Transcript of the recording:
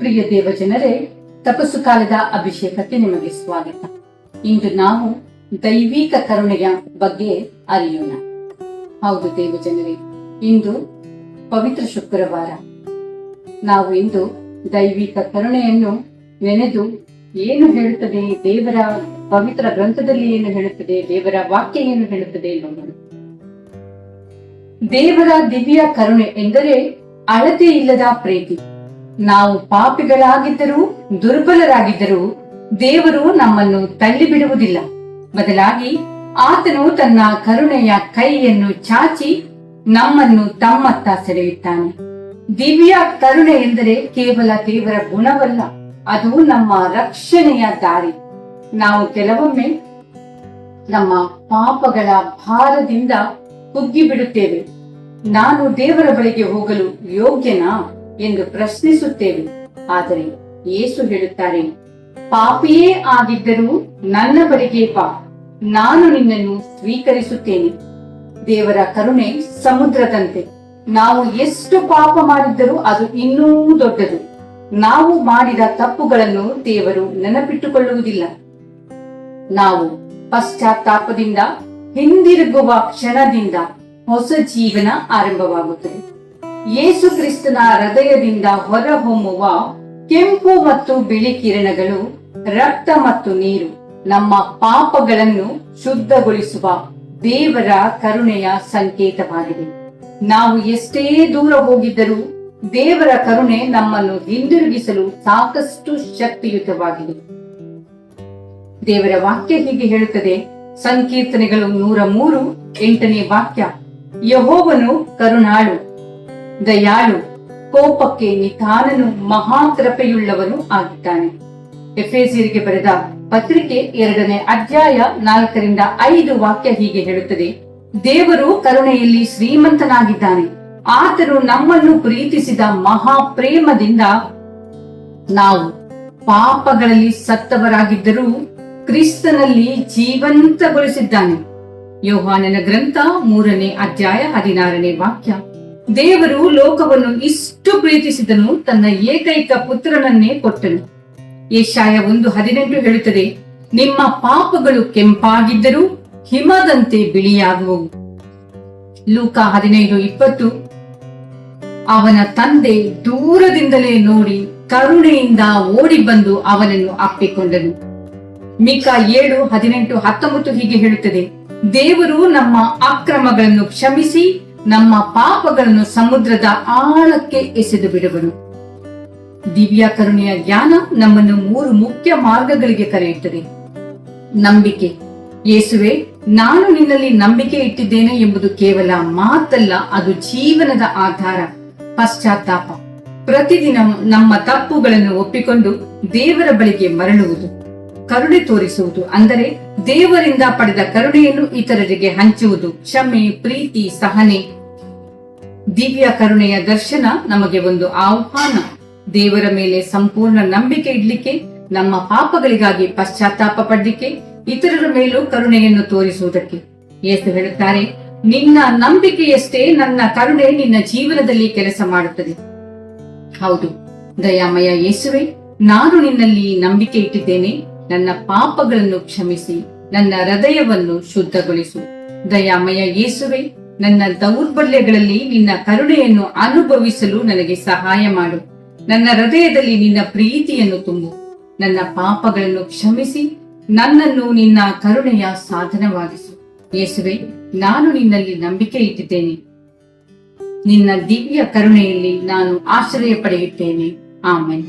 ಪ್ರಿಯ ದೇವಜನರೇ, ತಪಸ್ಸು ಕಾಲದ ಅಭಿಷೇಕಕ್ಕೆ ನಿಮಗೆ ಸ್ವಾಗತ. ಇಂದು ನಾವು ದೈವಿಕ ಕರುಣೆಯ ಬಗ್ಗೆ ಅರಿಯೋಣ. ಹೌದು ದೇವಜನರೇ, ಇಂದು ಪವಿತ್ರ ಶುಕ್ರವಾರ. ನಾವು ಇಂದು ದೈವಿಕ ಕರುಣೆಯನ್ನು ನೆನೆದು ಏನು ಹೇಳುತ್ತದೆ, ದೇವರ ಪವಿತ್ರ ಗ್ರಂಥದಲ್ಲಿ ಏನು ಹೇಳುತ್ತದೆ, ದೇವರ ವಾಕ್ಯ ಏನು ಹೇಳುತ್ತದೆ ನೋಡೋಣ. ದೇವರ ದಿವ್ಯ ಕರುಣೆ ಎಂದರೆ ಅಳತೆ ಇಲ್ಲದ ಪ್ರೀತಿ. ನಾವು ಪಾಪಿಗಳಾಗಿದ್ದರೂ ದುರ್ಬಲರಾಗಿದ್ದರೂ ದೇವರು ನಮ್ಮನ್ನು ತಳ್ಳಿ ಬಿಡುವುದಿಲ್ಲ. ಬದಲಾಗಿ ಆತನು ತನ್ನ ಕರುಣೆಯ ಕೈಯನ್ನು ಚಾಚಿ ನಮ್ಮನ್ನು ತಮ್ಮತ್ತ ಸೆಳೆಯುತ್ತಾನೆ. ದಿವ್ಯ ಕರುಣೆ ಎಂದರೆ ಕೇವಲ ದೇವರ ಗುಣವಲ್ಲ, ಅದು ನಮ್ಮ ರಕ್ಷಣೆಯ ದಾರಿ. ನಾವು ಕೆಲವೊಮ್ಮೆ ನಮ್ಮ ಪಾಪಗಳ ಭಾರದಿಂದ ಕುಗ್ಗಿ ಬಿಡುತ್ತೇವೆ. ನಾನು ದೇವರ ಬಳಿಗೆ ಹೋಗಲು ಯೋಗ್ಯನಾ ಎಂದು ಪ್ರಶ್ನಿಸುತ್ತೇವೆ. ಆದರೆ ಯೇಸು ಹೇಳುತ್ತಾರೆ, ಪಾಪಿಯೇ ಆಗಿದ್ದರೂ ನನ್ನ ಬಳಿಗೆ ಬಾ, ನಾನು ನಿನ್ನನ್ನು ಸ್ವೀಕರಿಸುತ್ತೇನೆ. ದೇವರ ಕರುಣೆ ಸಮುದ್ರದಂತೆ. ನಾವು ಎಷ್ಟು ಪಾಪ ಮಾಡಿದ್ದರೂ ಅದು ಇನ್ನೂ ದೊಡ್ಡದು. ನಾವು ಮಾಡಿದ ತಪ್ಪುಗಳನ್ನು ದೇವರು ನೆನಪಿಟ್ಟುಕೊಳ್ಳುವುದಿಲ್ಲ. ನಾವು ಪಶ್ಚಾತ್ತಾಪದಿಂದ ಹಿಂದಿರುಗುವ ಕ್ಷಣದಿಂದ ಹೊಸ ಜೀವನ ಆರಂಭವಾಗುತ್ತದೆ. ಯೇಸು ಕ್ರಿಸ್ತನ ಹೃದಯದಿಂದ ಹೊರಹೊಮ್ಮುವ ಕೆಂಪು ಮತ್ತು ಬಿಳಿ ಕಿರಣಗಳು, ರಕ್ತ ಮತ್ತು ನೀರು ನಮ್ಮ ಪಾಪಗಳನ್ನು ಶುದ್ಧಗೊಳಿಸುವ ದೇವರ ಕರುಣೆಯ ಸಂಕೇತವಾಗಿದೆ. ನಾವು ಎಷ್ಟೇ ದೂರ ಹೋಗಿದ್ದರೂ ದೇವರ ಕರುಣೆ ನಮ್ಮನ್ನು ಹಿಂದಿರುಗಿಸಲು ಸಾಕಷ್ಟು ಶಕ್ತಿಯುತವಾಗಿದೆ. ದೇವರ ವಾಕ್ಯ ಹೀಗೆ ಹೇಳುತ್ತದೆ, ಸಂಕೀರ್ತನೆಗಳು 103:8 ವಾಕ್ಯ, ಯೆಹೋವನು ಕರುಣಾಳು, ದಯಾಳು, ಕೋಪಕ್ಕೆ ನಿಧಾನನು, ಮಹಾಕೃಪೆಯುಳ್ಳವನು ಆಗಿದ್ದಾನೆ. ಎಫೆಸಿಯರಿಗೆ ಬರೆದ ಪತ್ರಿಕೆ 2ನೇ ಅಧ್ಯಾಯ 4-5 ವಾಕ್ಯ ಹೀಗೆ ಹೇಳುತ್ತದೆ, ದೇವರು ಕರುಣೆಯಲ್ಲಿ ಶ್ರೀಮಂತನಾಗಿದ್ದಾನೆ. ಆತನು ನಮ್ಮನ್ನು ಪ್ರೀತಿಸಿದ ಮಹಾಪ್ರೇಮದಿಂದ ನಾವು ಪಾಪಗಳಲ್ಲಿ ಸತ್ತವರಾಗಿದ್ದರೂ ಕ್ರಿಸ್ತನಲ್ಲಿ ಜೀವಂತಗೊಳಿಸಿದ್ದಾನೆ. ಯೋಹಾನನ ಗ್ರಂಥ 3ನೇ ಅಧ್ಯಾಯ 16ನೇ ವಾಕ್ಯ, ದೇವರು ಲೋಕವನ್ನು ಇಷ್ಟು ಪ್ರೀತಿಸಿದನು, ತನ್ನ ಏಕೈಕ ಪುತ್ರನನ್ನೇ ಕೊಟ್ಟನು. ಯೆಶಾಯ 1:18 ಹೇಳುತ್ತದೆ, ನಿಮ್ಮ ಪಾಪಗಳು ಕೆಂಪಾಗಿದ್ದರೂ ಹಿಮದಂತೆ ಬಿಳಿಯಾಗುವವು. ಲೂಕ 15:20, ಅವನ ತಂದೆ ದೂರದಿಂದಲೇ ನೋಡಿ ಕರುಣೆಯಿಂದ ಓಡಿ ಬಂದು ಅವನನ್ನು ಅಪ್ಪಿಕೊಂಡನು. ಮಿಕ 7:18-19 ಹೀಗೆ ಹೇಳುತ್ತದೆ, ದೇವರು ನಮ್ಮ ಅಕ್ರಮಗಳನ್ನು ಕ್ಷಮಿಸಿ ನಮ್ಮ ಪಾಪಗಳನ್ನು ಸಮುದ್ರದ ಆಳಕ್ಕೆ ಎಸೆದು ಬಿಡುವನು. ದಿವ್ಯ ಕರುಣೆಯ ಜ್ಞಾನ ನಮ್ಮನ್ನು 3 ಮುಖ್ಯ ಮಾರ್ಗಗಳಿಗೆ ಕರೆಯುತ್ತದೆ. ನಂಬಿಕೆ. ಯೇಸುವೆ, ನಾನು ನಿನ್ನಲ್ಲಿ ನಂಬಿಕೆ ಇಟ್ಟಿದ್ದೇನೆ ಎಂಬುದು ಕೇವಲ ಮಾತಲ್ಲ, ಅದು ಜೀವನದ ಆಧಾರ. ಪಶ್ಚಾತ್ತಾಪ. ಪ್ರತಿದಿನ ನಮ್ಮ ತಪ್ಪುಗಳನ್ನು ಒಪ್ಪಿಕೊಂಡು ದೇವರ ಬಳಿಗೆ ಮರಳುವುದು. ಕರುಣೆ ತೋರಿಸುವುದು ಅಂದರೆ ದೇವರಿಂದ ಪಡೆದ ಕರುಣೆಯನ್ನು ಇತರರಿಗೆ ಹಂಚುವುದು. ಕ್ಷಮೆ, ಪ್ರೀತಿ, ಸಹನೆ. ದಿವ್ಯ ಕರುಣೆಯ ದರ್ಶನ ನಮಗೆ ಒಂದು ಆಹ್ವಾನ. ದೇವರ ಮೇಲೆ ಸಂಪೂರ್ಣ ನಂಬಿಕೆ ಇಡ್ಲಿಕ್ಕೆ, ನಮ್ಮ ಪಾಪಗಳಿಗಾಗಿ ಪಶ್ಚಾತ್ತಾಪ ಪಡಲಿಕ್ಕೆ, ಇತರರ ಮೇಲೂ ಕರುಣೆಯನ್ನು ತೋರಿಸುವುದಕ್ಕೆ. ಯೇಸು ಹೇಳುತ್ತಾರೆ, ನಿನ್ನ ನಂಬಿಕೆಯಷ್ಟೇ ನನ್ನ ಕರುಣೆ ನಿನ್ನ ಜೀವನದಲ್ಲಿ ಕೆಲಸ ಮಾಡುತ್ತದೆ. ಹೌದು ದಯಾಮಯ ಯೇಸುವೆ, ನಾನು ನಿನ್ನಲ್ಲಿ ನಂಬಿಕೆ ಇಟ್ಟಿದ್ದೇನೆ. ನನ್ನ ಪಾಪಗಳನ್ನು ಕ್ಷಮಿಸಿ ನನ್ನ ಹೃದಯವನ್ನು ಶುದ್ಧಗೊಳಿಸು. ದಯಾಮಯ ಯೇಸುವೆ, ನನ್ನ ದೌರ್ಬಲ್ಯಗಳಲ್ಲಿ ನಿನ್ನ ಕರುಣೆಯನ್ನು ಅನುಭವಿಸಲು ನನಗೆ ಸಹಾಯ ಮಾಡು. ನನ್ನ ಹೃದಯದಲ್ಲಿ ನಿನ್ನ ಪ್ರೀತಿಯನ್ನು ತುಂಬು. ನನ್ನ ಪಾಪಗಳನ್ನು ಕ್ಷಮಿಸಿ ನನ್ನನ್ನು ನಿನ್ನ ಕರುಣೆಯ ಸಾಧನವಾಗಿಸು. ಯೇಸುವೆ, ನಾನು ನಿನ್ನಲ್ಲಿ ನಂಬಿಕೆ ಇಟ್ಟಿದ್ದೇನೆ. ನಿನ್ನ ದಿವ್ಯ ಕರುಣೆಯಲ್ಲಿ ನಾನು ಆಶ್ರಯ ಪಡೆಯುತ್ತೇನೆ. ಆಮೆನ್.